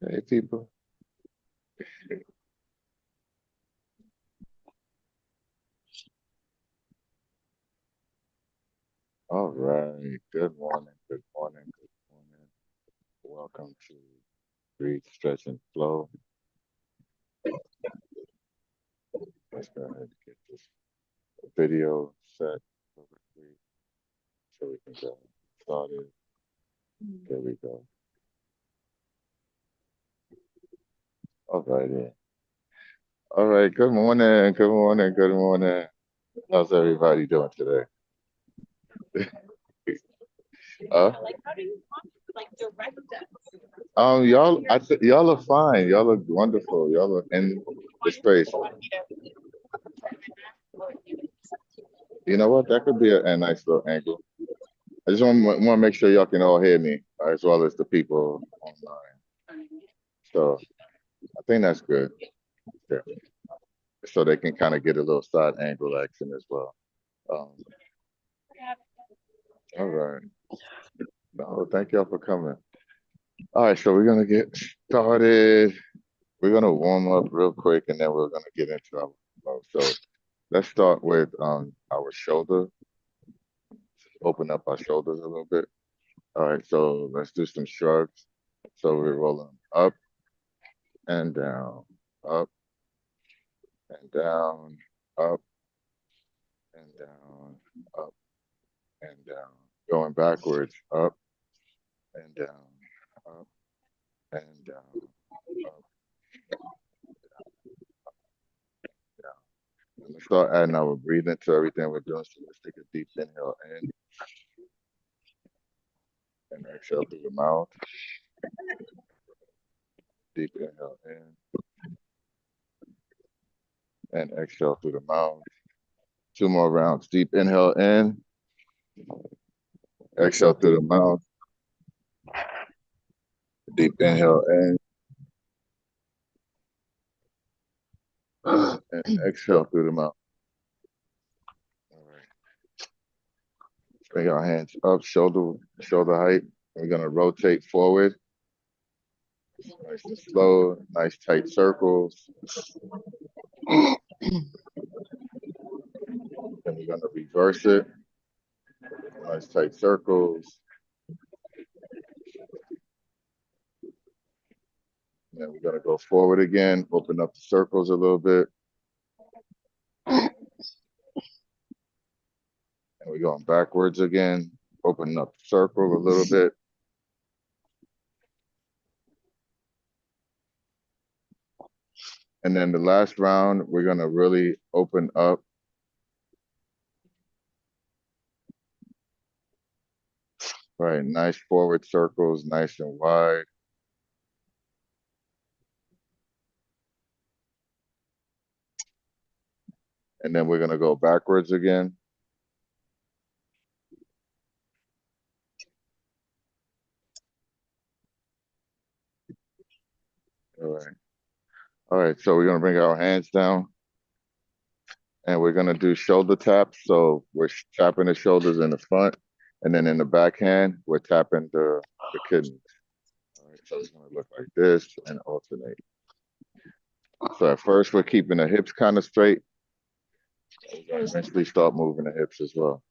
Hey, people. All right. Good morning. Good morning. Good morning. Welcome to Breathe, Stretch, and Flow. Let's go ahead and get this video set quickly so we can get started. There we go. All righty. All right. Good morning. Good morning. Good morning. How's everybody doing today? Y'all, y'all are fine. Y'all are wonderful. Y'all are in the space. You know what? That could be a nice little angle. I just want to make sure y'all can all hear me, as well as the people online. So I think that's good. Yeah. So they can kind of get a little side angle action as well. Um, all right. No, thank y'all for coming. All right, so we're gonna get started. We're gonna warm up real quick, and then we're gonna get into our flow. So let's start with our shoulder. Open up our shoulders a little bit. All right, so let's do some shrugs. So we're rolling up and down, up and down, up and down, up and down. Going backwards, up and down, up and down, up, down. And let's start adding our breathing to everything we're doing. So let's take a deep inhale in and exhale through the mouth. Deep inhale in and exhale through the mouth. Two more rounds. Deep inhale in, exhale through the mouth. Deep inhale in and exhale through the mouth. All right. Bring our hands up, shoulder height. We're gonna rotate forward. Nice and slow, nice tight circles. And we're gonna reverse it. Nice tight circles. And then we're gonna go forward again, open up the circles a little bit. And we're going backwards again, opening up the circle a little bit. And then the last round, we're gonna really open up. Right, nice forward circles, nice and wide. And then we're gonna go backwards again. All right. All right, so we're gonna bring our hands down and we're gonna do shoulder taps. So we're tapping the shoulders in the front, and then in the back hand, we're tapping the kidneys. All right, so it's gonna look like this and alternate. So at first we're keeping the hips kind of straight. We're gonna eventually start moving the hips as well.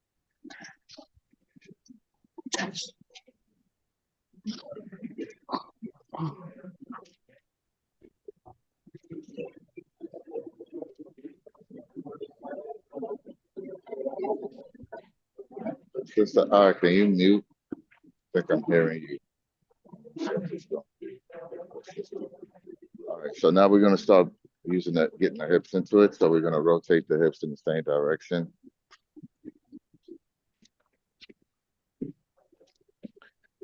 Sister R, can you mute? I think I'm hearing you. All right, so now we're gonna start using that, getting the hips into it. So we're gonna rotate the hips in the same direction.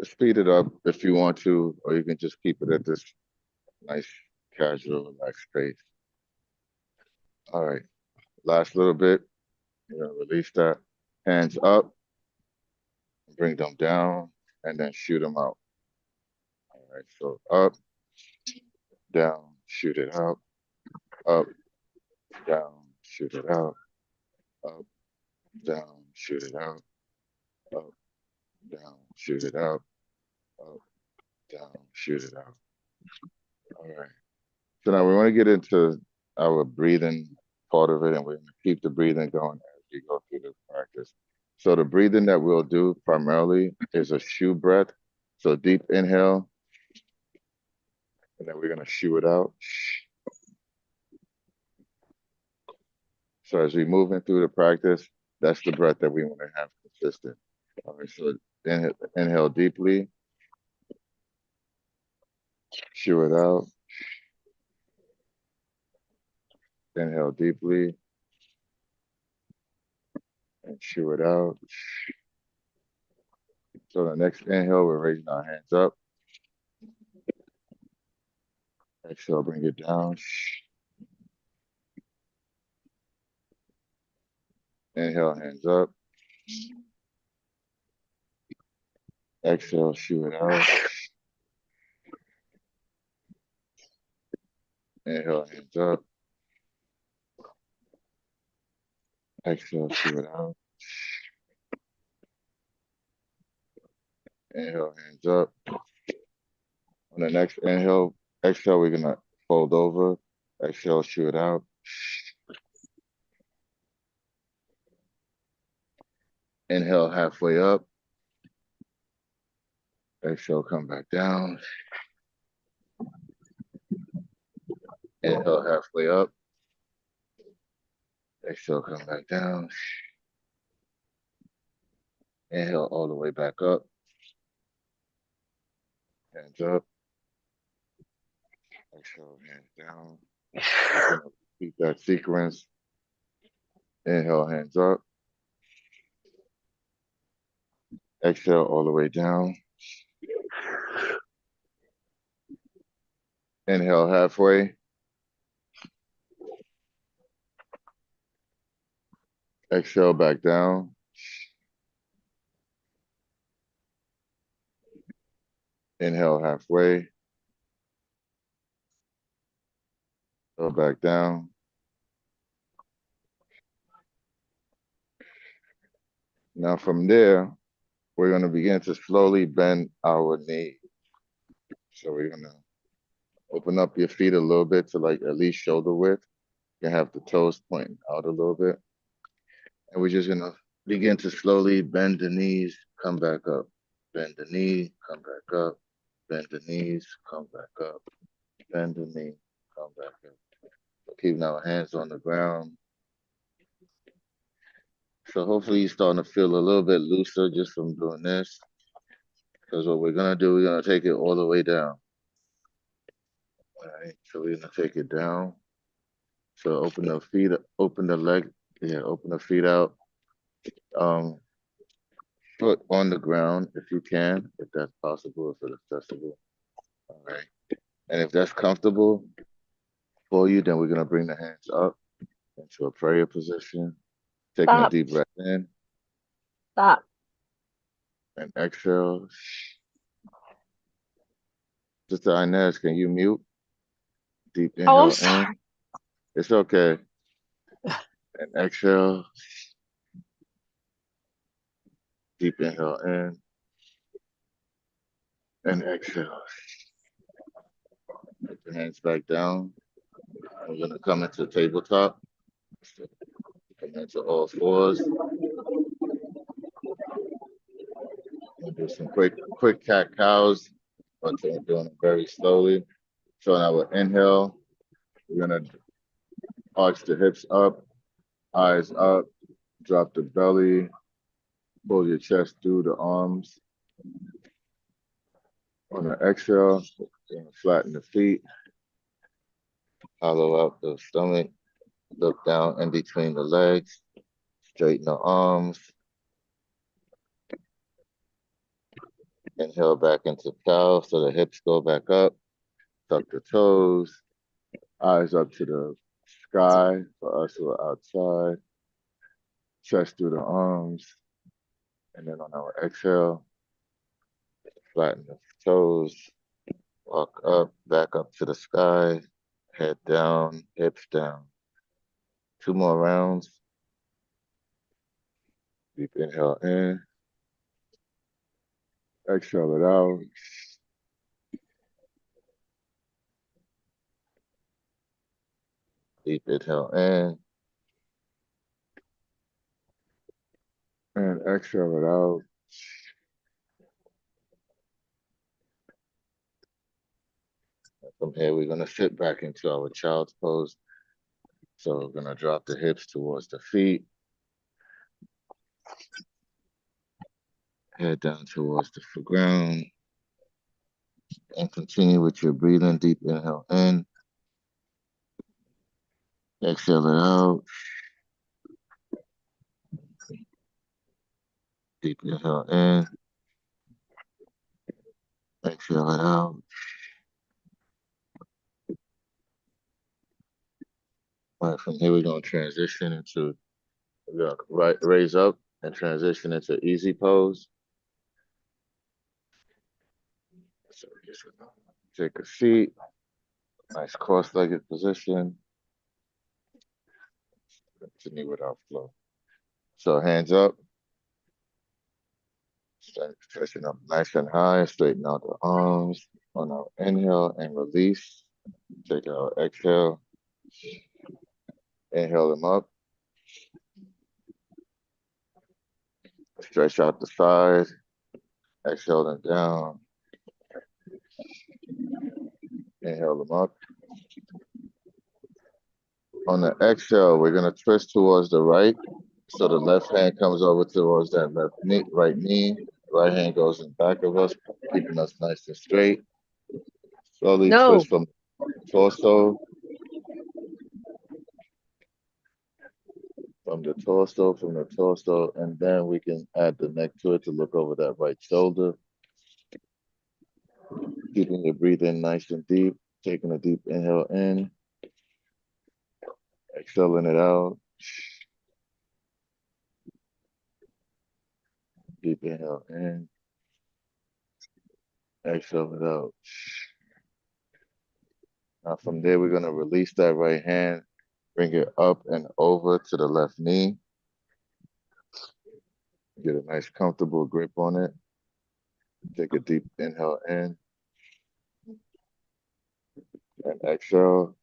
Speed it up if you want to, or you can just keep it at this nice, casual, relaxed pace. All right, last little bit. You're gonna release that. Hands up, bring them down, and then shoot them out. All right, so up, down, shoot it out, up, down, shoot it out, up, down, shoot it out, up, down, shoot it out, up, down, shoot it out. All right. So now we want to get into our breathing part of it, and we're going to keep the breathing going as we go through the practice. So the breathing that we'll do primarily is a shoe breath. So deep inhale, and then we're going to shoo it out. So as we move in through the practice, that's the breath that we want to have consistent. All right, so inhale deeply, shoo it out. Inhale deeply and shoo it out. So the next inhale, we're raising our hands up. Exhale, bring it down. Inhale, hands up. Exhale, shoo it out. Inhale, hands up. Exhale, shoo it out. Inhale, hands up. On the next inhale, exhale, we're gonna fold over. Exhale, shoo it out. Inhale, halfway up. Exhale, come back down. Inhale, halfway up. Exhale, come back down. Inhale all the way back up. Hands up. Exhale, hands down. Repeat that sequence. Inhale, hands up. Exhale all the way down. Inhale halfway. Exhale back down. Inhale halfway. Go back down. Now from there, we're going to begin to slowly bend our knee. So we're going to open up your feet a little bit to like at least shoulder width. You can have the toes pointing out a little bit. And we're just going to begin to slowly bend the knees, come back up. Bend the knee, come back up. Bend the knees, come back up. Bend the knee, come back up. So keeping our hands on the ground. So hopefully you're starting to feel a little bit looser just from doing this. Because what we're gonna do, we're gonna take it all the way down. All right, so we're gonna take it down. So open the feet, open the leg, open the feet out. Um, Foot on the ground if you can, if that's possible, if it's accessible. All right. And if that's comfortable for you, then we're gonna bring the hands up into a prayer position, taking a Stop. deep breath in Stop. and exhale. Sister Inez, can you mute? Deep Oh, I'm inhale in. sorry. It's okay. And exhale. Deep inhale in and exhale. Put your hands back down. We're gonna come into tabletop. Come into all fours. We'll do some quick cat cows, but we're doing it very slowly. So on our inhale, we're gonna arch the hips up, eyes up, drop the belly, pull your chest through the arms. On the exhale, we're gonna flatten the feet, hollow out the stomach, look down in between the legs, straighten the arms. Inhale back into cow so the hips go back up. Tuck the toes, eyes up to the sky for us who are outside. Chest through the arms. And then on our exhale, flatten the toes, walk up, back up to the sky, head down, hips down. 2 more rounds. Deep inhale in. Exhale it out. Deep inhale in. And exhale it out. And from here, we're going to sit back into our child's pose. So we're going to drop the hips towards the feet. Head down towards the ground. And continue with your breathing. Deep inhale in. Exhale it out. Deep inhale in. Exhale it out. All right, from here, we're going to transition into, we're going to raise up and transition into easy pose. So take a seat, nice cross-legged position. Continue with our flow. So hands up, stretching up nice and high, straighten out the arms on our inhale and release. Take our exhale, inhale them up. Stretch out the side, exhale them down. Inhale them up. On the exhale, we're gonna twist towards the right. So the left hand comes over towards that left knee, right knee. Right hand goes in back of us, keeping us nice and straight. Slowly twist from torso. From the torso, and then we can add the neck to it to look over that right shoulder. Keeping your breathing nice and deep, taking a deep inhale in, exhaling it out. Deep inhale in, exhale it out. Now from there, we're gonna release that right hand, bring it up and over to the left knee. Get a nice comfortable grip on it. Take a deep inhale in and exhale.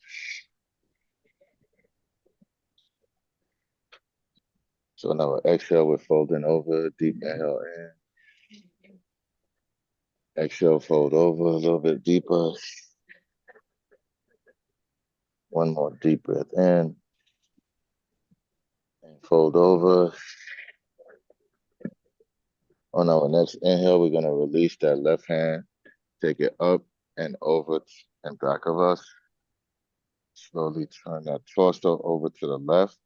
So now exhale, we're folding over, deep inhale in. Exhale, fold over a little bit deeper. One more deep breath in. And fold over. On our next inhale, we're going to release that left hand. Take it up and over and back of us. Slowly turn that torso over to the left.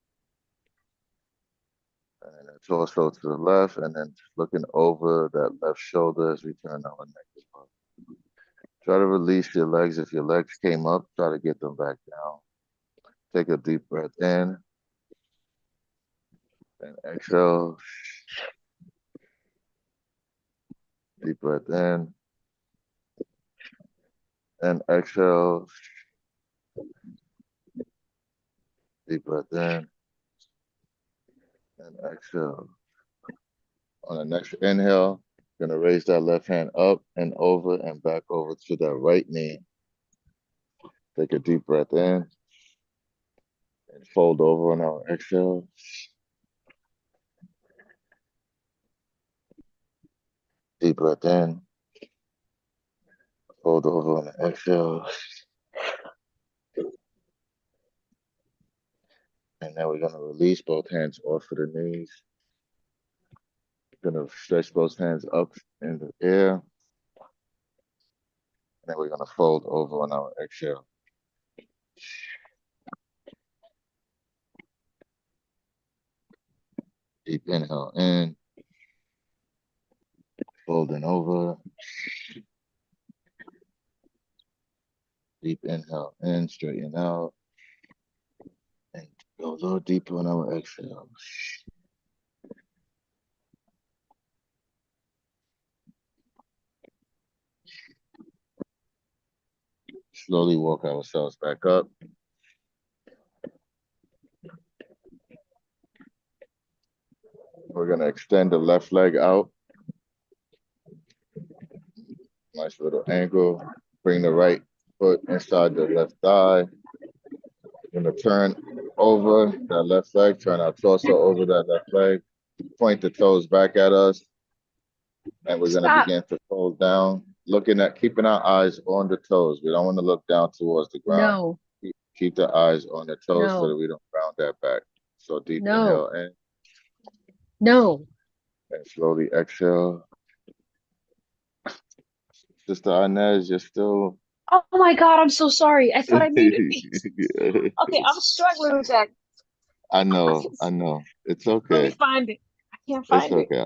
And then the torso to the left. And then looking over that left shoulder as we turn our neck up. Try to release your legs. If your legs came up, try to get them back down. Take a deep breath in. And exhale. Deep breath in. And exhale. Deep breath in. And exhale. On the next inhale, gonna raise that left hand up and over and back over to that right knee. Take a deep breath in and fold over on our exhale. Deep breath in, fold over on the exhale. And now we're gonna release both hands off of the knees. Gonna stretch both hands up in the air. And then we're gonna fold over on our exhale. Deep inhale in, folding over. Deep inhale in, straighten out. And go a little deeper on our exhale. Slowly walk ourselves back up. We're gonna extend the left leg out. Nice little angle. Bring the right foot inside the left thigh. Gonna turn over that left leg, turn our torso over that left leg, point the toes back at us, and we're gonna Stop. begin to fold down, looking at keeping our eyes on the toes. We don't want to look down towards the ground. No, Keep the eyes on the toes so that no, we don't round that back. So deep no, inhale in no. and slowly exhale. Sister Inez, you're still. Oh my God, I'm so sorry. I thought I muted me. Okay, I'm struggling with that. I I know, can, I know. It's let me okay. find it. I can't It's find it. okay.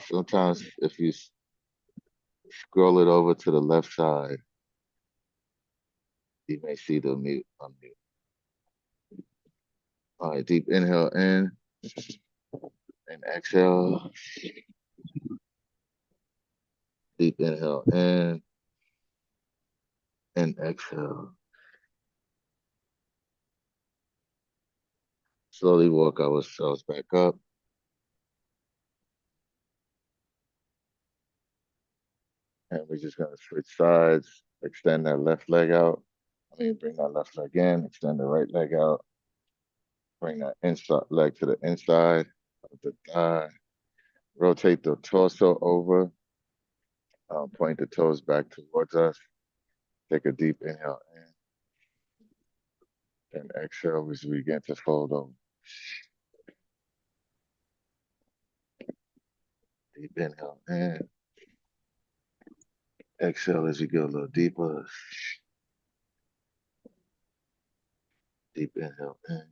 Sometimes if you scroll it over to the left side, you may see the mute unmute. All right, deep inhale in and exhale. Deep inhale in and exhale. Slowly walk ourselves back up. And we're just gonna switch sides, extend that left leg out. I mean, bring that left leg in, extend the right leg out, bring that inside leg to the inside of the thigh, rotate the torso over, point the toes back towards us. Take a deep inhale in, and exhale as we begin to fold over. Deep inhale in, exhale as you go a little deeper. Deep inhale in,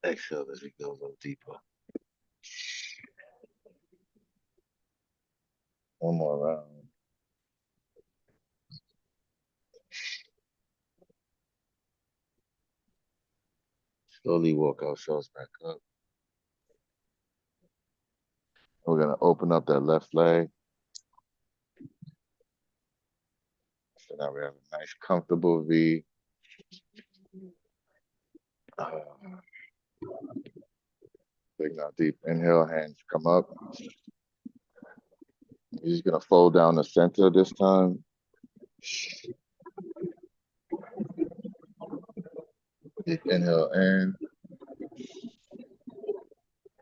exhale as we go a little deeper. One more round. Slowly walk ourselves back up. We're gonna open up that left leg. So now we have a nice comfortable V. Take now deep inhale, hands come up. You're just gonna fold down the center this time. Deep inhale in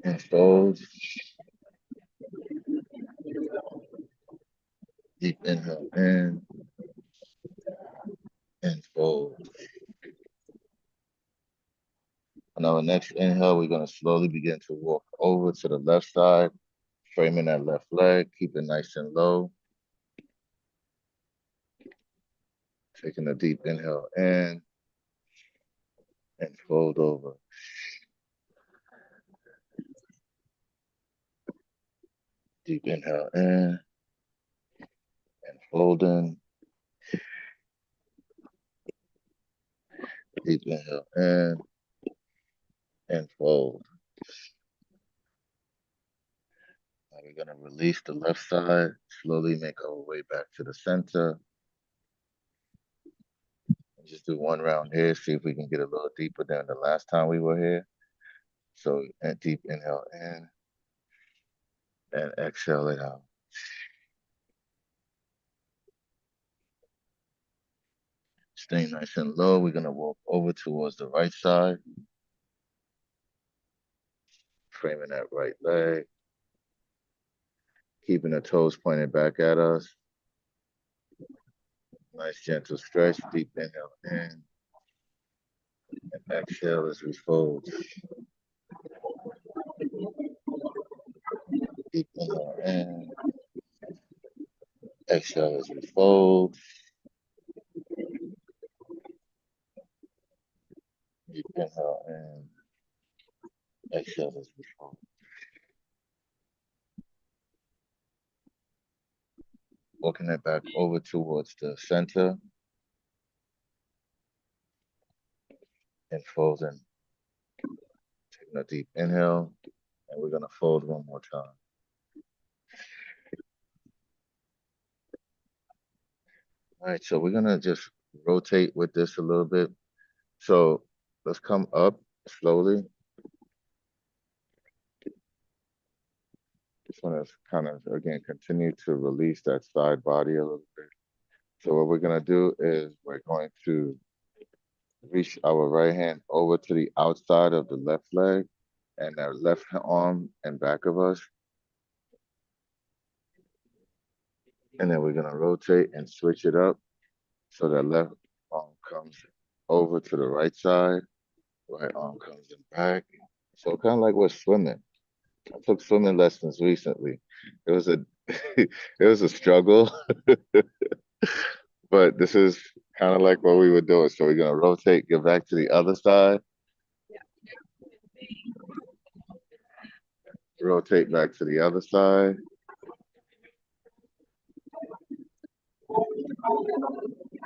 and fold. Deep inhale in and fold. On our next inhale, we're gonna slowly begin to walk over to the left side, framing that left leg, keep it nice and low. Taking a deep inhale in and fold over. Deep inhale in and folding. Deep inhale in and fold. Now we're gonna release the left side, slowly make our way back to the center. And just do one round here, see if we can get a little deeper than the last time we were here. So a deep inhale in and exhale it out. Stay nice and low. We're gonna walk over towards the right side, framing that right leg, keeping the toes pointed back at us. Nice gentle stretch, deep inhale in and exhale as we fold. Deep inhale in, exhale as we fold. Deep inhale in, exhale as we fold. Walking it back over towards the center and folding. Taking a deep inhale, and we're gonna fold one more time. All right, so we're gonna just rotate with this a little bit. So let's come up slowly. Just want to kind of, again, continue to release that side body a little bit. So what we're gonna do is we're going to reach our right hand over to the outside of the left leg and our left arm and back of us. And then we're gonna rotate and switch it up so that left arm comes over to the right side, right arm comes in back. So kind of like we're swimming. I took swimming lessons recently. It was a it was a struggle, but this is kind of like what we were doing. So we're gonna rotate, get back to the other side, rotate back to the other side,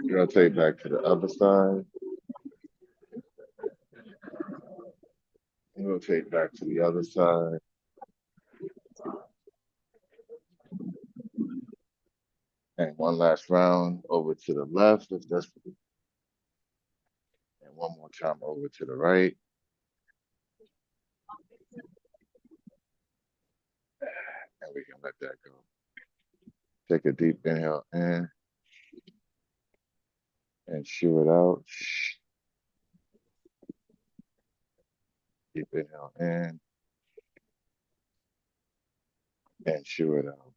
rotate back to the other side, rotate back to the other side. And one last round over to the left, if that's, and one more time over to the right. And we can let that go. Take a deep inhale in and shoo it out. Deep inhale in and shoo it out.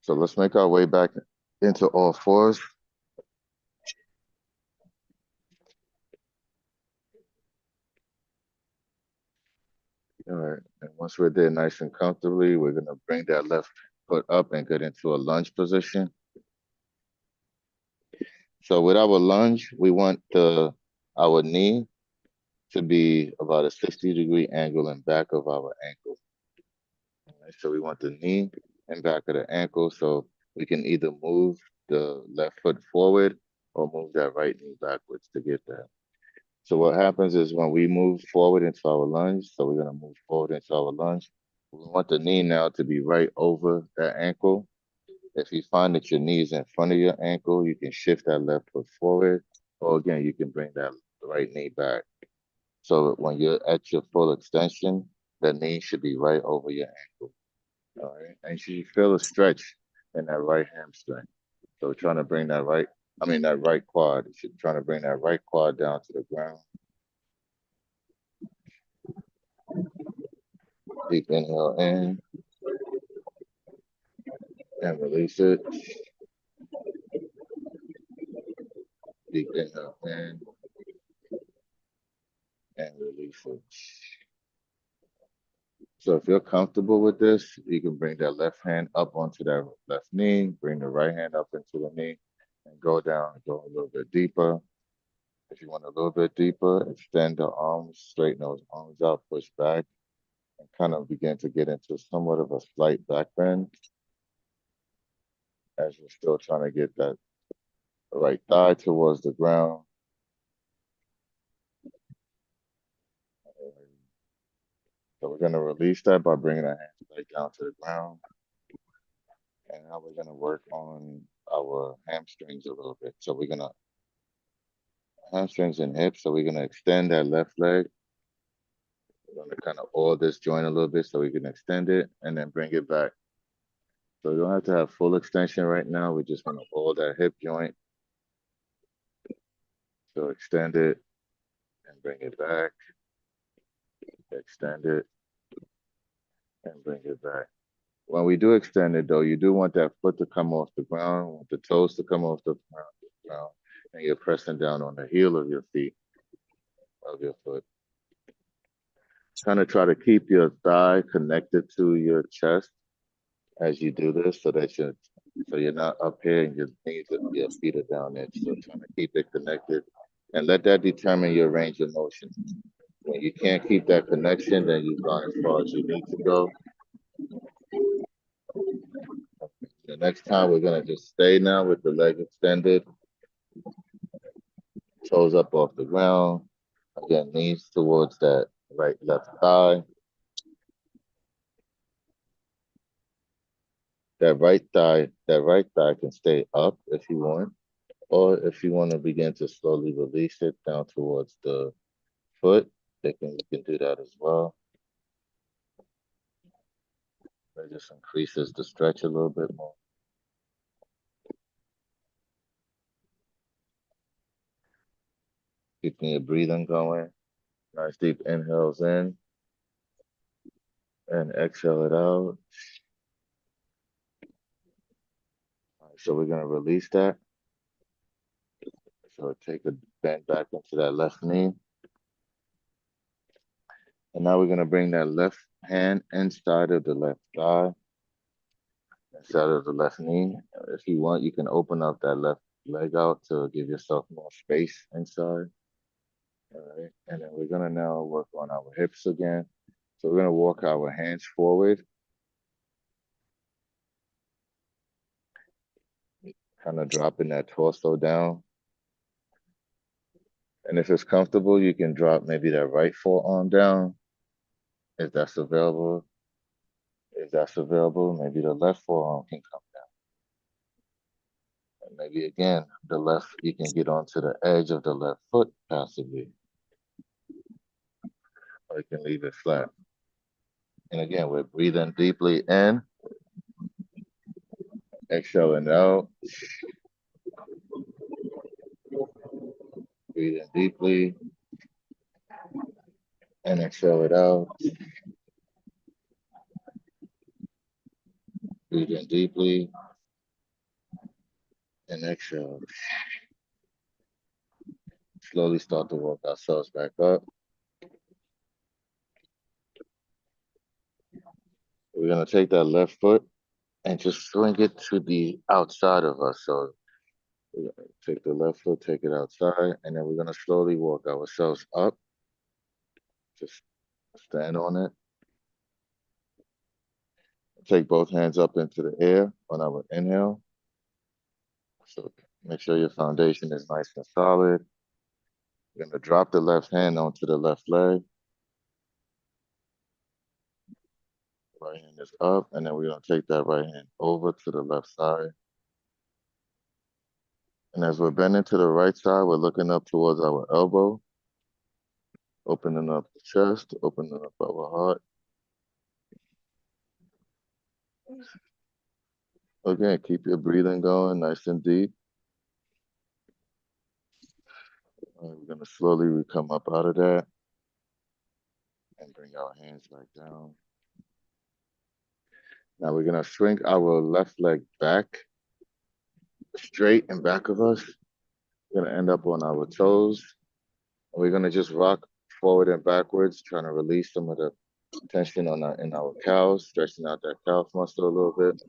So let's make our way back into all fours. All right, and once we're there nice and comfortably, we're gonna bring that left foot up and get into a lunge position. So with our lunge, we want our knee to be about a 60-degree angle in back of our ankle. All right, so we want the knee and back of the ankle so we can either move the left foot forward or move that right knee backwards to get that. So what happens is when we move forward into our lunge, so we're gonna move forward into our lunge, we want the knee now to be right over that ankle. If you find that your knee is in front of your ankle, you can shift that left foot forward, or again, you can bring that right knee back. So when you're at your full extension, the knee should be right over your ankle. All right, and you should feel a stretch in that right hamstring. So we're trying to bring that that right quad. You should trying to bring that right quad down to the ground. Deep inhale in and release it. Deep inhale in and release it. So if you're comfortable with this, you can bring that left hand up onto that left knee, bring the right hand up into the knee, and go down, go a little bit deeper. If you want a little bit deeper, extend the arms, straighten those arms out, push back, and kind of begin to get into somewhat of a slight back bend as you're still trying to get that right thigh towards the ground. So we're going to release that by bringing our hands back down to the ground. And now we're going to work on our hamstrings a little bit. So we're going to hamstrings and hips. So we're going to extend that left leg. We're going to kind of oil this joint a little bit so we can extend it and then bring it back. So we don't have to have full extension right now. We just want to oil that hip joint. So extend it and bring it back. Extend it and bring it back. When we do extend it though, you do want that foot to come off the ground, want the toes to come off the ground, and you're pressing down on the heel of your feet, of your foot. Kind of try to keep your thigh connected to your chest as you do this so that you're not up here and your knees and your feet are down there. So trying to keep it connected and let that determine your range of motion. When you can't keep that connection, then you've gone as far as you need to go. The next time we're gonna just stay now with the leg extended, toes up off the ground. Again, knees towards that left thigh. That right thigh can stay up if you want, or if you want to begin to slowly release it down towards the foot, you can do that as well. That just increases the stretch a little bit more. Keeping your breathing going. Nice deep inhales in and exhale it out. All right, so we're gonna release that. So take a bend back into that left knee. And now we're gonna bring that left hand inside of the left thigh, inside of the left knee. If you want, you can open up that left leg out to give yourself more space inside. All right, and then we're gonna now work on our hips again. So we're gonna walk our hands forward, kind of dropping that torso down. And if it's comfortable, you can drop maybe that right forearm down, if that's available. If that's available, maybe the left forearm can come down. And maybe again, the left, you can get onto the edge of the left foot passively. Or you can leave it flat. And again, we're breathing deeply in, exhaling out. Breathing deeply and exhale it out. Breathing deeply and exhale. Slowly start to walk ourselves back up. We're gonna take that left foot and just swing it to the outside of us. So we're gonna take the left foot, take it outside, and then we're gonna slowly walk ourselves up. Just stand on it. Take both hands up into the air on our inhale. So make sure your foundation is nice and solid. You're gonna drop the left hand onto the left leg. Right hand is up, and then we're gonna take that right hand over to the left side. And as we're bending to the right side, we're looking up towards our elbow, opening up the chest, opening up our heart. Again, keep your breathing going nice and deep. We're gonna slowly come up out of that and bring our hands back down. Now we're gonna swing our left leg back, straight in back of us. We're gonna end up on our toes. We're gonna just rock forward and backwards, trying to release some of the tension on in our calves, stretching out that calf muscle a little bit.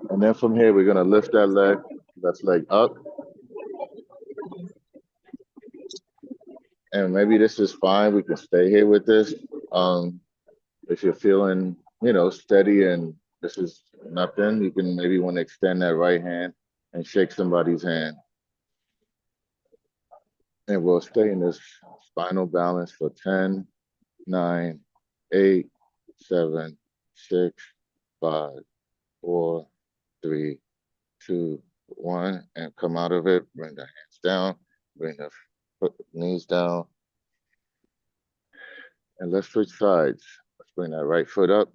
And then from here, we're gonna lift that left leg up. And maybe this is fine. We can stay here with this. If you're feeling, steady and this is nothing, you can maybe want to extend that right hand and shake somebody's hand. And we'll stay in this spinal balance for 10, 9, 8, 7, 6, 5, 4, 3, 2, 1, and come out of it. Bring the hands down, bring the knees down. And let's switch sides. Let's bring that right foot up.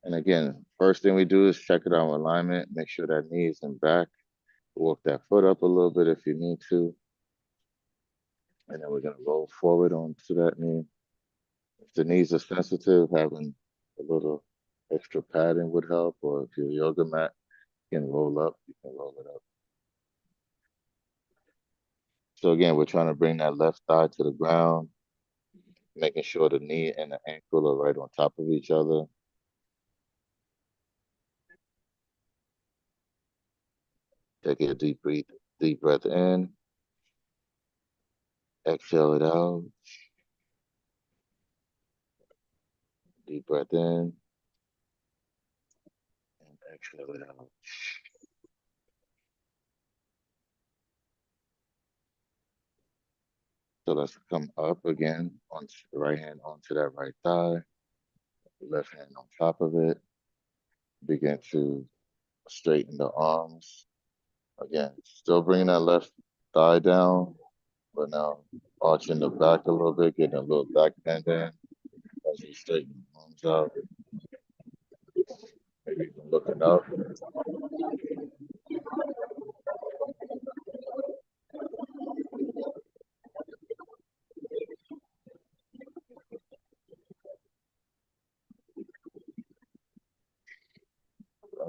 And again, first thing we do is check it out alignment, make sure that knee is in back. Walk that foot up a little bit if you need to. And then we're gonna roll forward onto that knee. If the knees are sensitive, having a little extra padding would help, or if your yoga mat can roll up, you can roll it up. So again, we're trying to bring that left thigh to the ground, making sure the knee and the ankle are right on top of each other. Take a deep breath in. Exhale it out. Deep breath in. And exhale it out. So let's come up again on the right hand onto that right thigh. Left hand on top of it. Begin to straighten the arms. Again, still bringing that left thigh down, but now arching the back a little bit, getting a little back bend in as you straighten the arms out. Maybe even looking up.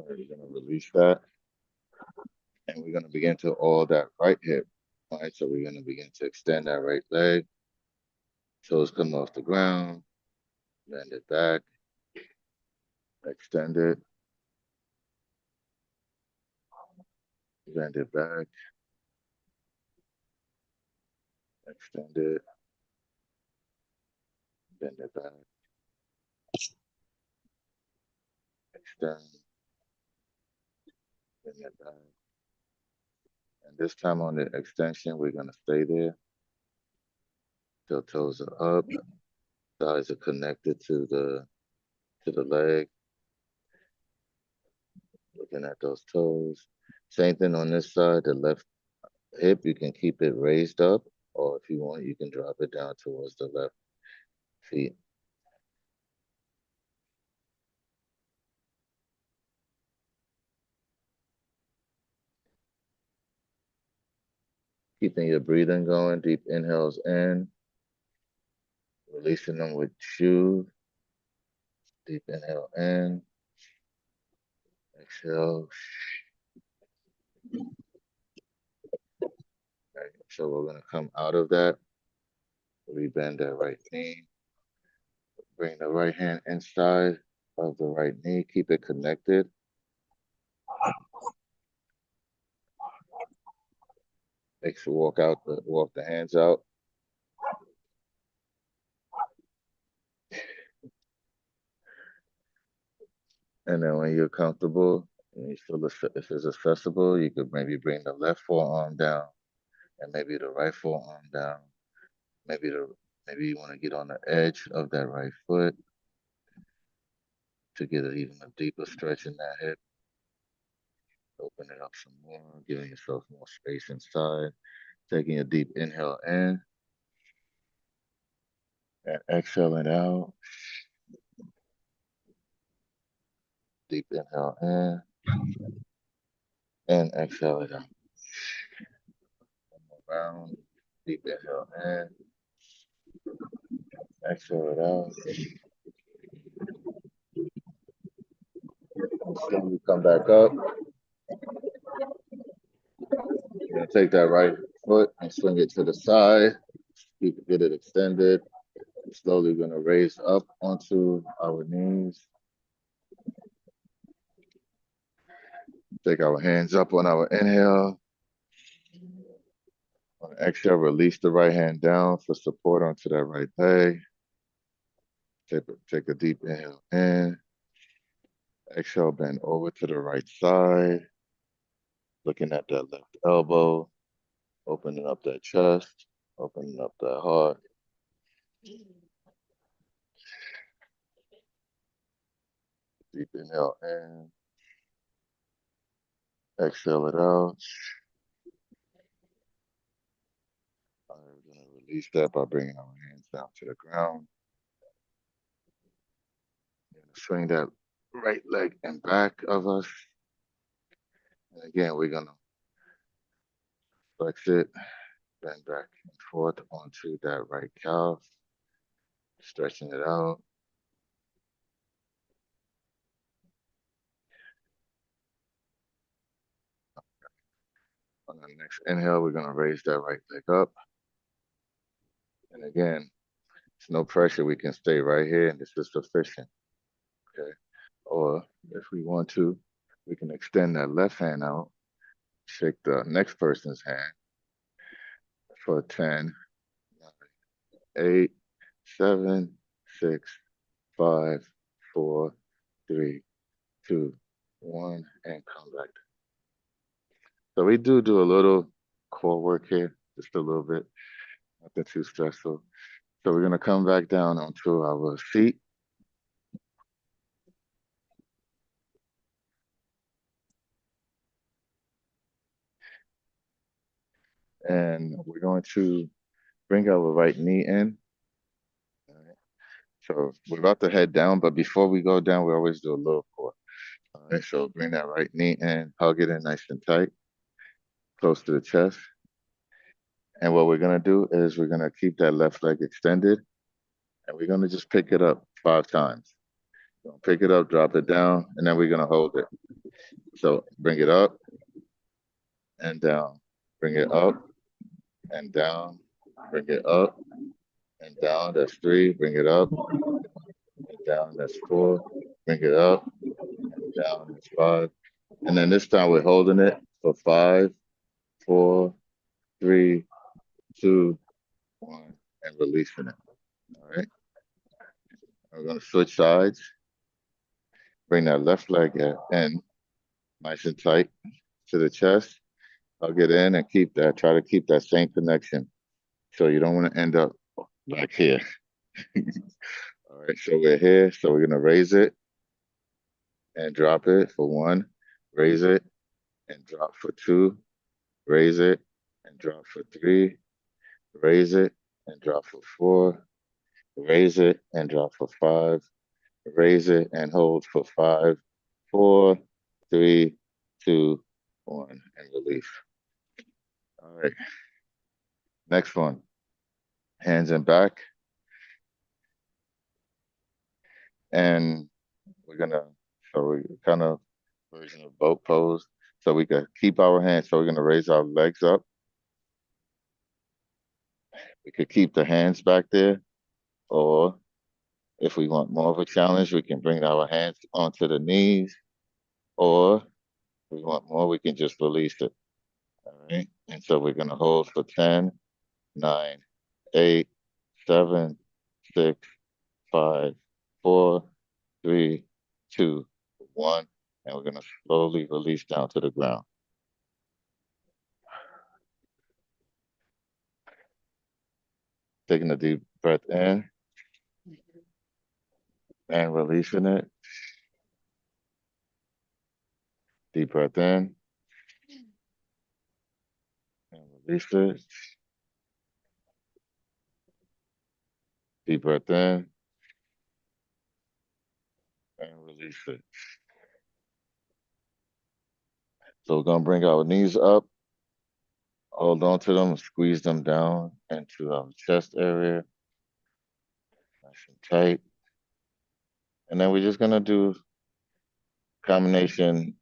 We're gonna release that. And we're gonna begin to all that right hip. All right, so we're gonna begin to extend that right leg. Toes come off the ground, bend it back, extend it, bend it back, extend it, bend it back, extend, bend it back. And this time on the extension, we're gonna stay there till toes are up, thighs are connected to the leg, looking at those toes. Same thing on this side, the left hip, you can keep it raised up, or if you want, you can drop it down towards the left feet. Keeping your breathing going, deep inhales in, releasing them with chew. Deep inhale in, exhale. Right. So we're gonna come out of that. Rebend that right knee. Bring the right hand inside of the right knee. Keep it connected. Make sure walk the hands out. And then when you're comfortable and you feel if it's accessible, you could maybe bring the left forearm down and maybe the right forearm down. Maybe you want to get on the edge of that right foot to get even a deeper stretch in that hip. Open it up some more, giving yourself more space inside. Taking a deep inhale in and exhaling out. Deep inhale in and exhale it out. One more round. Deep inhale in, exhale it out. And slowly come back up. You're gonna take that right foot and swing it to the side. Get it extended. Slowly gonna raise up onto our knees. Take our hands up on our inhale. On exhale, release the right hand down for support onto that right leg. Take a deep inhale in. Exhale, bend over to the right side. Looking at that left elbow. Opening up that chest. Opening up that heart. Deep inhale in. Exhale it out. We're going to release that by bringing our hands down to the ground. Swing that right leg and back of us. And again, we're going to flex it, bend back and forth onto that right calf, stretching it out. On the next inhale, we're going to raise that right leg up. And again, it's no pressure. We can stay right here and this is sufficient. Okay. Or if we want to, we can extend that left hand out, shake the next person's hand for 10, 8, 7, 6, 5, 4, 3, 2, 1, and come back. So we do a little core work here, just a little bit, nothing too stressful. So we're gonna come back down onto our seat. And we're going to bring our right knee in. All right. So we're about to head down, but before we go down, we always do a little core. All right, so bring that right knee in, hug it in nice and tight, close to the chest. And what we're gonna do is we're gonna keep that left leg extended, and we're gonna just pick it up 5 times. So pick it up, drop it down, and then we're gonna hold it. So bring it up and down, bring it up and down, bring it up and down. That's 3. Bring it up and down. That's 4. Bring it up and down. That's 5. And then this time we're holding it for 5, 4, 3, 2, 1, and releasing it. All right. We're gonna switch sides. Bring that left leg in, nice and tight to the chest. Hug it in and keep that. Try to keep that same connection. So you don't want to end up back here. All right, so we're here. So we're gonna raise it and drop it for 1. Raise it and drop for 2. Raise it and drop for 3. Raise it and drop for 4. Raise it and drop for 5. Raise it and hold for 5, 4, 3, 2, 1, and release. All right. Next one. Hands and back. And we're gonna, so we kind of version of boat pose. So we can keep our hands. So we're gonna raise our legs up. We could keep the hands back there, or if we want more of a challenge, we can bring our hands onto the knees, or if we want more, we can just release it. All right. And so we're gonna hold for 10, 9, 8, 7, 6, 5, 4, 3, 2, 1. And we're gonna slowly release down to the ground. Taking a deep breath in and releasing it. Deep breath in and release it. Deep breath in and release it. So we're gonna bring our knees up, hold on to them, squeeze them down into our chest area, nice and tight. And then we're just gonna do combination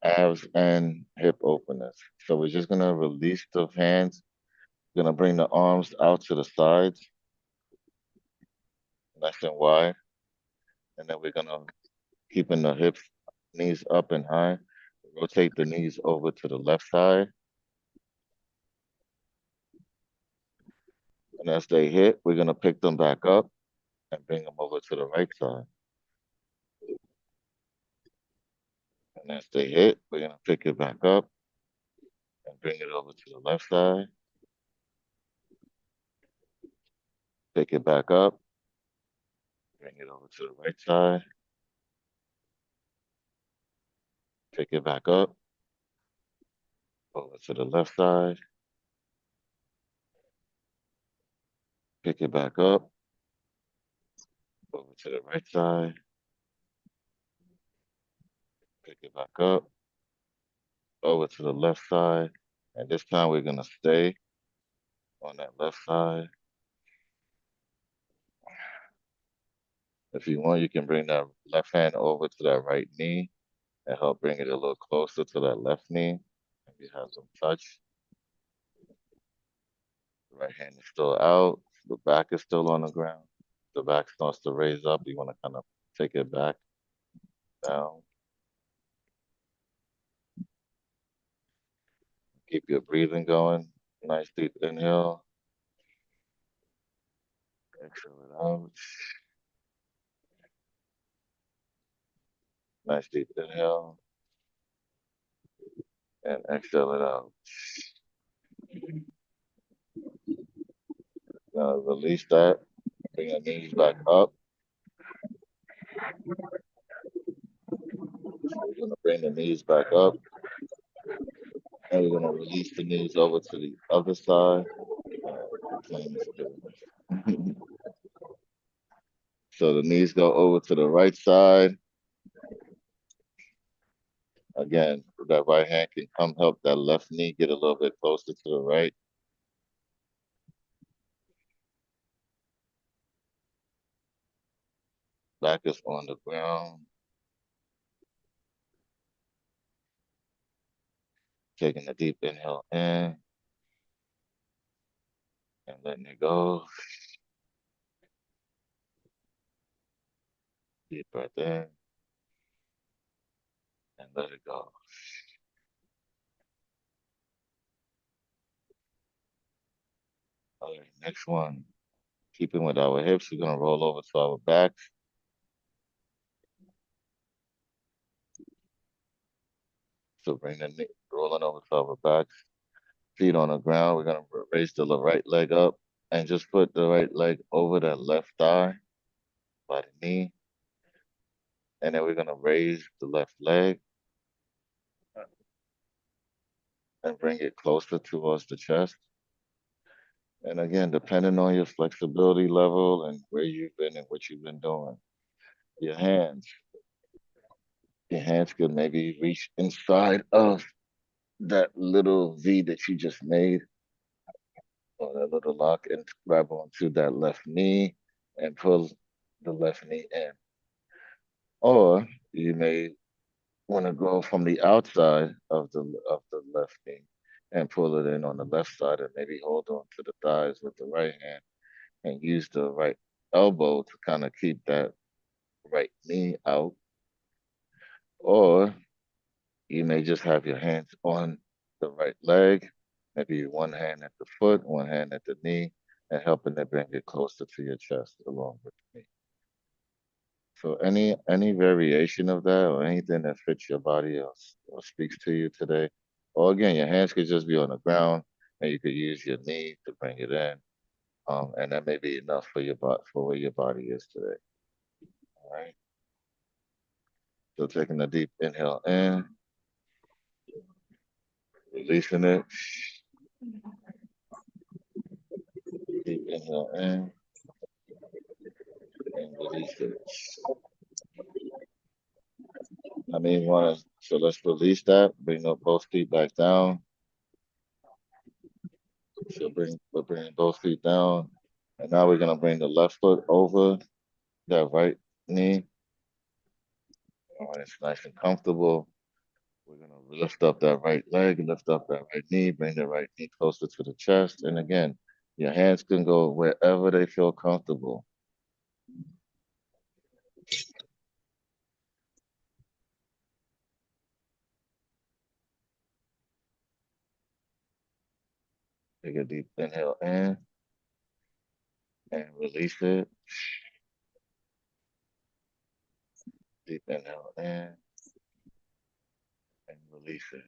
abs and hip openers. So we're just gonna release the hands, gonna bring the arms out to the sides, nice and wide. And then we're gonna keeping the hips, knees up and high. Rotate the knees over to the left side. And as they hit, we're gonna pick them back up and bring them over to the right side. And as they hit, we're gonna pick it back up and bring it over to the left side. Pick it back up, bring it over to the right side. Pick it back up, over to the left side. Pick it back up, over to the right side. Pick it back up, over to the left side. And this time we're gonna stay on that left side. If you want, you can bring that left hand over to that right knee and help bring it a little closer to that left knee. Maybe have some touch. The right hand is still out. The back is still on the ground. The back starts to raise up. You want to kind of take it back down. Keep your breathing going. Nice deep inhale. Exhale it out. Nice deep inhale. And exhale it out. Now release that. Bring your knees back up. We're going to bring the knees back up. And we're going to release the knees over to the other side. So the knees go over to the right side. again, that right hand can come help that left knee get a little bit closer to the right. Back is on the ground. Taking a deep inhale in and letting it go. Deep breath in and let it go. All right, next one. Keeping with our hips, we're gonna roll over to our backs. So bring the knee, rolling over to our backs. Feet on the ground. We're gonna raise the right leg up and just put the right leg over the left thigh by the knee. And then we're gonna raise the left leg and bring it closer towards the chest. And again, depending on your flexibility level and where you've been and what you've been doing, your hands, your hands could maybe reach inside of that little V that you just made, or that little lock, and grab onto that left knee and pull the left knee in. Or you may want to go from the outside of the left knee and pull it in on the left side and maybe hold on to the thighs with the right hand and use the right elbow to kind of keep that right knee out. Or you may just have your hands on the right leg, maybe one hand at the foot, one hand at the knee, and helping to bring it closer to your chest along with the knee. So any variation of that or anything that fits your body or speaks to you today. Or again, your hands could just be on the ground and you could use your knee to bring it in. And that may be enough for your body for where your body is today. All right. So taking a deep inhale in, releasing it. Deep inhale in and release it. So let's release that. Bring up both feet back down. So we're bringing both feet down. And now we're gonna bring the left foot over that right knee. When it's nice and comfortable, we're gonna lift up that right leg, lift up that right knee, bring the right knee closer to the chest. And again, your hands can go wherever they feel comfortable. Take a deep inhale in and release it. Deep inhale in and release it.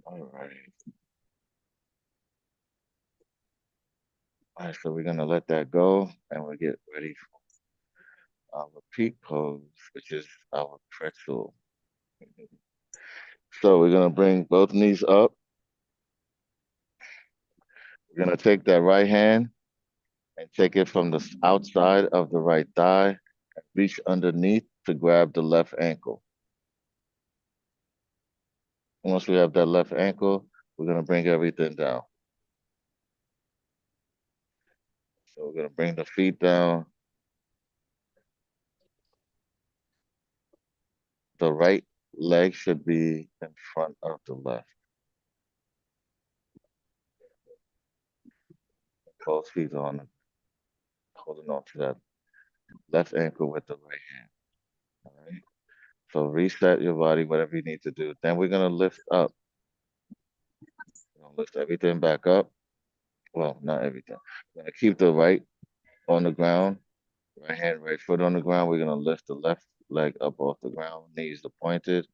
All right. All right, so we're gonna let that go and we'll get ready for our peak pose, which is our pretzel. So we're gonna bring both knees up. We're gonna take that right hand and take it from the outside of the right thigh and reach underneath to grab the left ankle. Once we have that left ankle, we're gonna bring everything down. So we're gonna bring the feet down. The right leg should be in front of the left. Both feet on, holding on to that left ankle with the right hand. All right. So reset your body, whatever you need to do. Then we're gonna lift up. We're gonna lift everything back up. Well, not everything. We're gonna keep the right on the ground, right hand, right foot on the ground. We're gonna lift the left leg up off the ground, knees are pointed,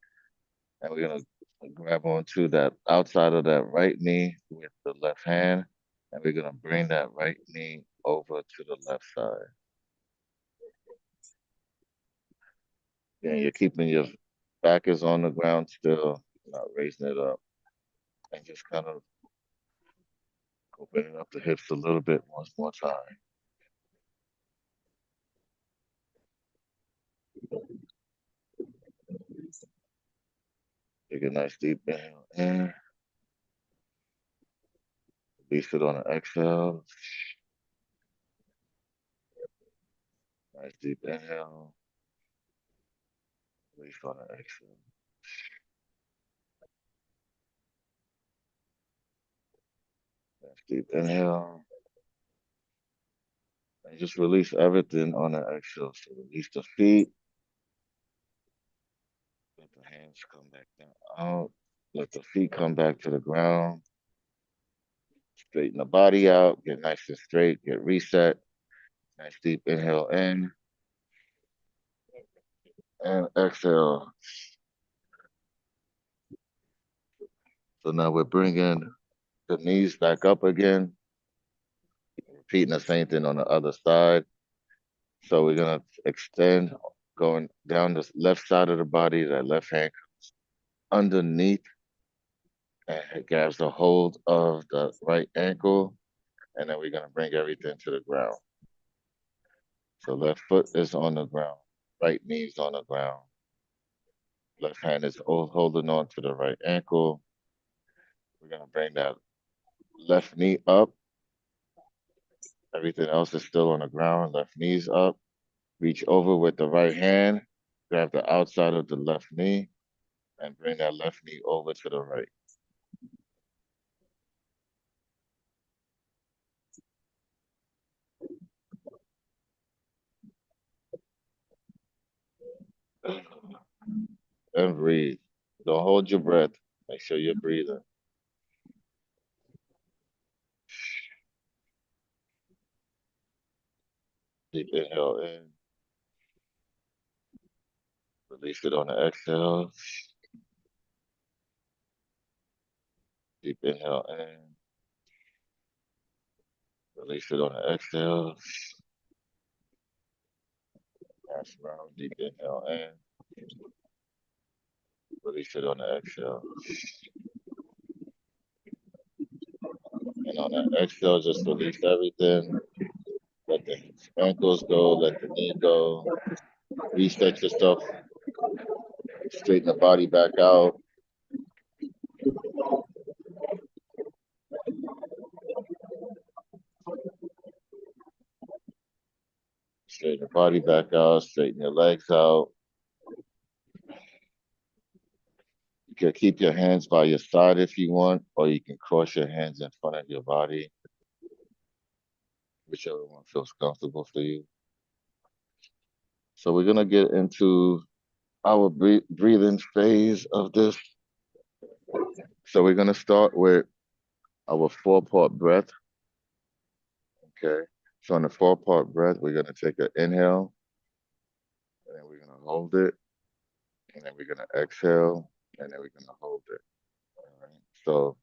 and we're gonna grab onto that outside of that right knee with the left hand, and we're gonna bring that right knee over to the left side. And you're keeping your back is on the ground still, not raising it up, and just kind of opening up the hips a little bit once more time. Take a nice deep inhale in. Release it on an exhale. Nice deep inhale. Release on an exhale. Nice deep inhale. And just release everything on an exhale. So release the feet. Let the hands come back down out. Let the feet come back to the ground. Straighten the body out. Get nice and straight. Get reset. Nice deep inhale in. And exhale. So now we're bringing the knees back up again. Repeating the same thing on the other side. So we're going to extend going down the left side of the body. That left hand comes underneath and it grabs a hold of the right ankle. And then we're going to bring everything to the ground. So left foot is on the ground. Right knee is on the ground. Left hand is holding on to the right ankle. We're going to bring that left knee up. Everything else is still on the ground. Left knee's up. Reach over with the right hand. Grab the outside of the left knee and bring that left knee over to the right. And breathe. Don't hold your breath. Make sure you're breathing. Deep inhale in. Release it on the exhale. Deep inhale in. Release it on the exhale. Last round. Deep inhale in. Release it on the exhale. And on that exhale, just release everything. Let the ankles go. Let the knee go. Reset yourself. Straighten the body back out. Straighten the body back out. Straighten your legs out. You can keep your hands by your side if you want, or you can cross your hands in front of your body, whichever one feels comfortable for you. So we're gonna get into our breathing phase of this. So we're gonna start with our 4-part breath. Okay. So on the 4-part breath, we're gonna take an inhale, and then we're gonna hold it, and then we're gonna exhale, and then we're gonna hold it. All right. So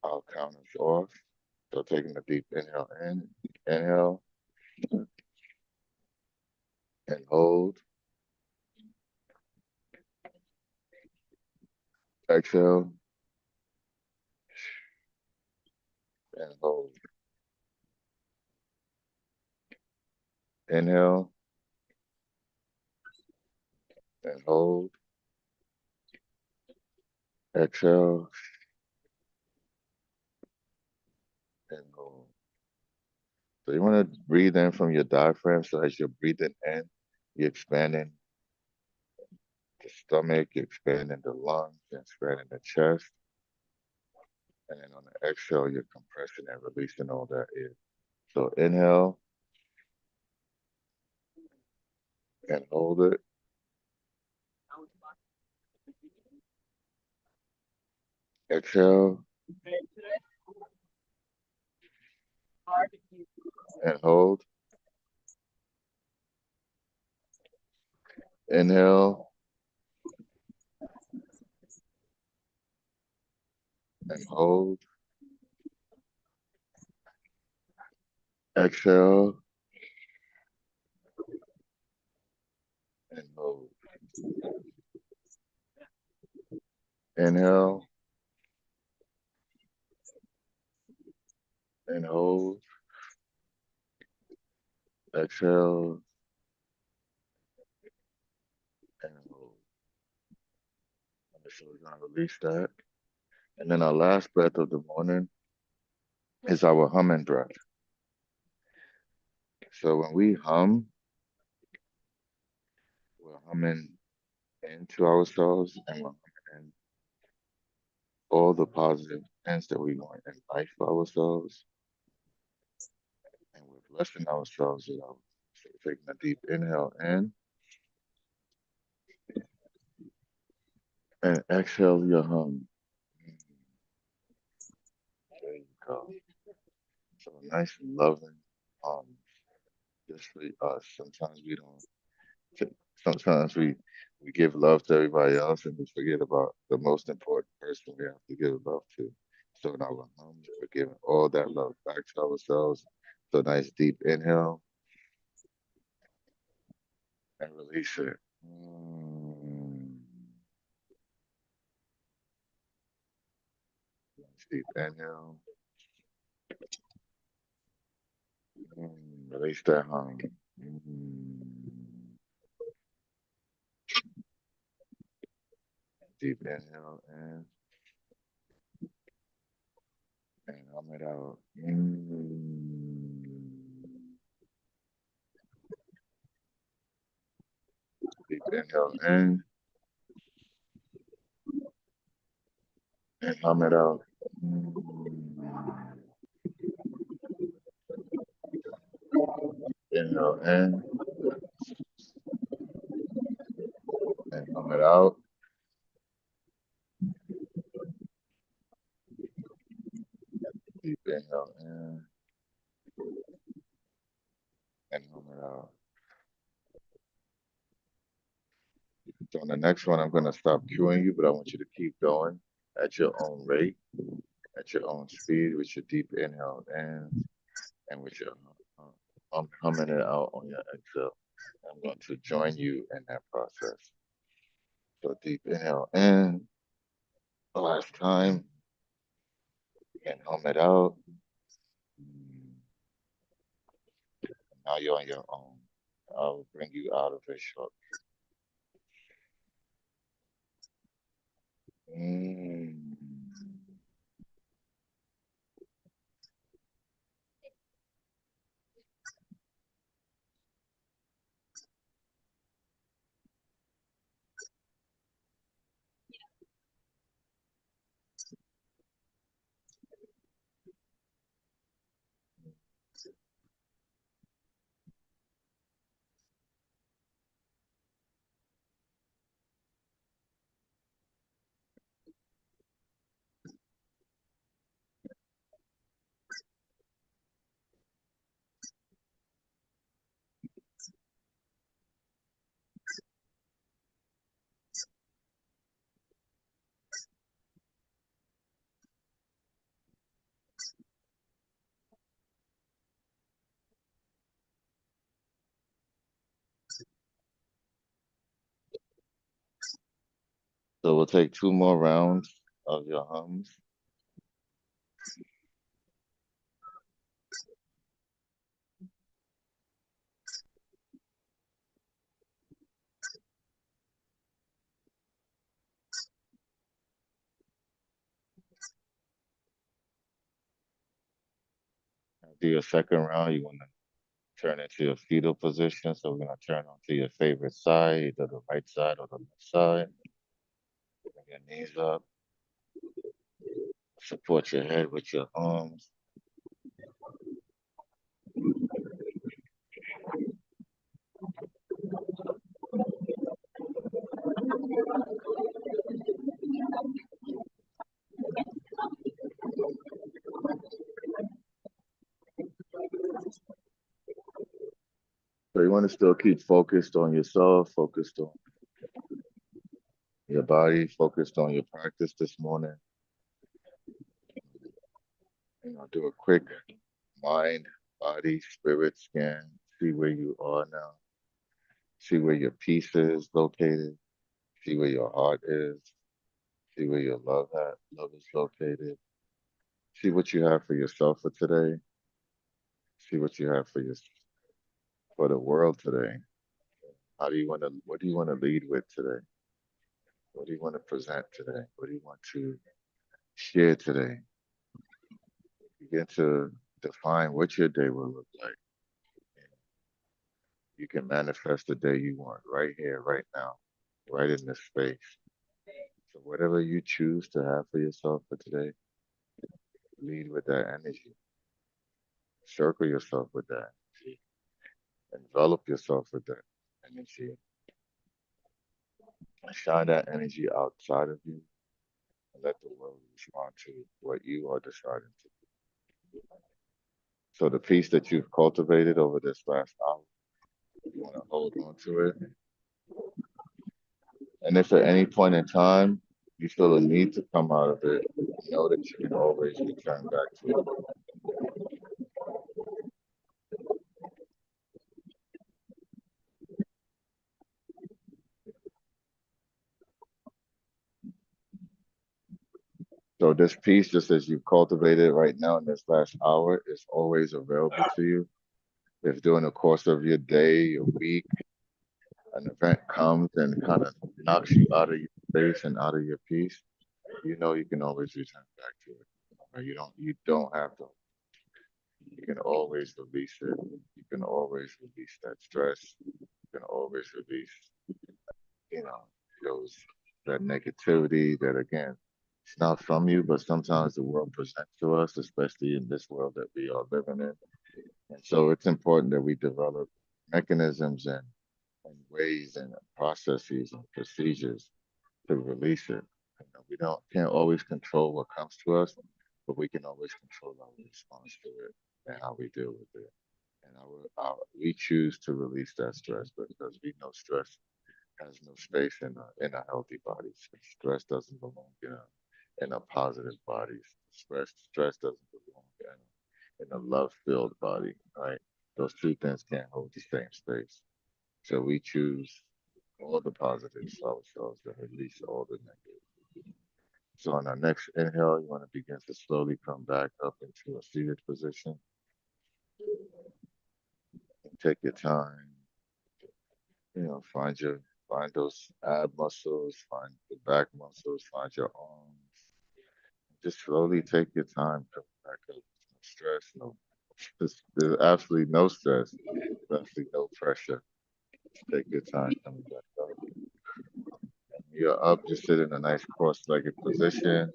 I'll count us off. So taking a deep inhale in, inhale, and hold. Exhale, and hold. Inhale, and hold. Exhale, and hold. So you want to breathe in from your diaphragm. So as you're breathing in, you're expanding the stomach, you're expanding the lungs, you're expanding the chest. And then on the exhale, you're compressing and releasing all that air. So inhale and hold it. Exhale and hold. Inhale and hold. Exhale and hold. Inhale and hold. Exhale and hold. So we're gonna release that. And then our last breath of the morning is our humming breath. So when we hum, we're humming into ourselves and we're humming in all the positive things that we want in life for ourselves. And we're blessing ourselves with our so taking a deep inhale in and exhale your hum. There you go. So nice and loving. Um, just for us. Sometimes we don't. Sometimes we give love to everybody else and we forget about the most important person we have to give love to. So in our hums, we're giving all that love back to ourselves. So nice deep inhale and release it. Nice deep inhale. Release that hum. Deep inhale in and hum it out. Deep inhale in and hum it out. Inhale in and hum it out. Deep inhale in and hum it out. So on the next one, I'm going to stop cueing you, but I want you to keep going at your own rate, at your own speed, with your deep inhale in and with your humming it out on your exhale. I'm going to join you in that process. So deep inhale in, the last time, and hum it out. Now you're on your own. I'll bring you out of it shortly. Mm. So we'll take two more rounds of your hums. Do your second round. You want to turn into your fetal position. So we're going to turn onto your favorite side, either the right side or the left side. Bring your knees up. Support your head with your arms. So you want to still keep focused on yourself, focused on your body, focused on your practice this morning. Do a quick mind, body, spirit scan. See where you are now. See where your peace is located. See where your heart is. See where your love is located. See what you have for yourself for today. See what you have for the world today. What do you want to lead with today? What do you want to present today? What do you want to share today? Begin to define what your day will look like. You can manifest the day you want right here, right now, right in this space. So whatever you choose to have for yourself for today, lead with that energy. Circle yourself with that energy. Envelop yourself with that energy. Shine that energy outside of you and let the world respond to what you are deciding to do. So the peace that you've cultivated over this last hour, you want to hold on to it. And if at any point in time you feel a need to come out of it, know that you can always return back to it. So this piece, just as you've cultivated right now in this last hour, is always available to you. If during the course of your day, your week, an event comes and kind of knocks you out of your space and out of your peace, you know you can always return back to it. Or you don't have to. You can always release it. You can always release that stress. You can always release, you know, those that negativity that again, it's not from you, but sometimes the world presents to us, especially in this world that we are living in. And so it's important that we develop mechanisms and ways and processes and procedures to release it. We don't can't always control what comes to us, but we can always control our response to it and how we deal with it. And we choose to release that stress because we know stress has no space in a healthy body. Stress doesn't belong in a positive body. Stress doesn't belong in a love-filled body, right? Those two things can't hold the same space. So we choose all the positives for ourselves and release all the negative. So on our next inhale, you want to begin to slowly come back up into a seated position. Take your time. Find those ab muscles, find the back muscles, find your arms. Just slowly take your time coming back up. No stress, no. There's absolutely no stress, absolutely no pressure. Take your time coming back up. You're up, just sit in a nice cross-legged position.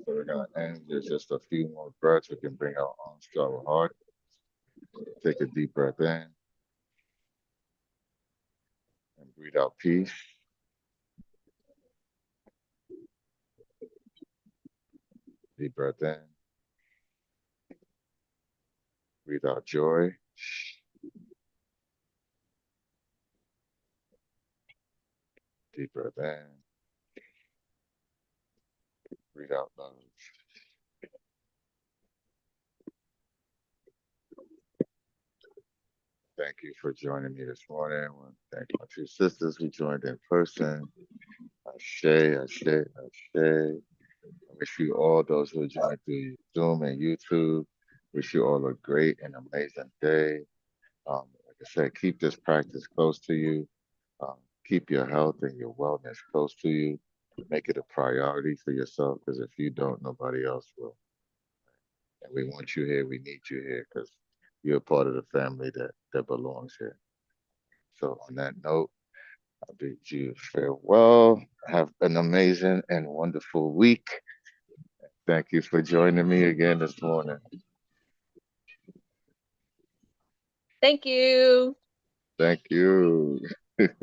So we're gonna end. There's just a few more breaths. We can bring our arms to our heart. Take a deep breath in and breathe out peace. Deep breath in. Breathe out joy. Deep breath in. Breathe out love. Thank you for joining me this morning. I want to thank my two sisters who joined in person. Ashe, Ashe, Ashe. I wish you all, those who joined through Zoom and YouTube, wish you all a great and amazing day. Like I said, keep this practice close to you. Um, keep your health and your wellness close to you. Make it a priority for yourself because if you don't, nobody else will. And we want you here. We need you here because you're a part of the family that belongs here. So on that note, I bid you farewell. Have an amazing and wonderful week. Thank you for joining me again this morning. Thank you. Thank you. It's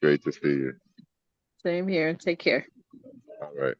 great to see you. Same here. Take care. All right.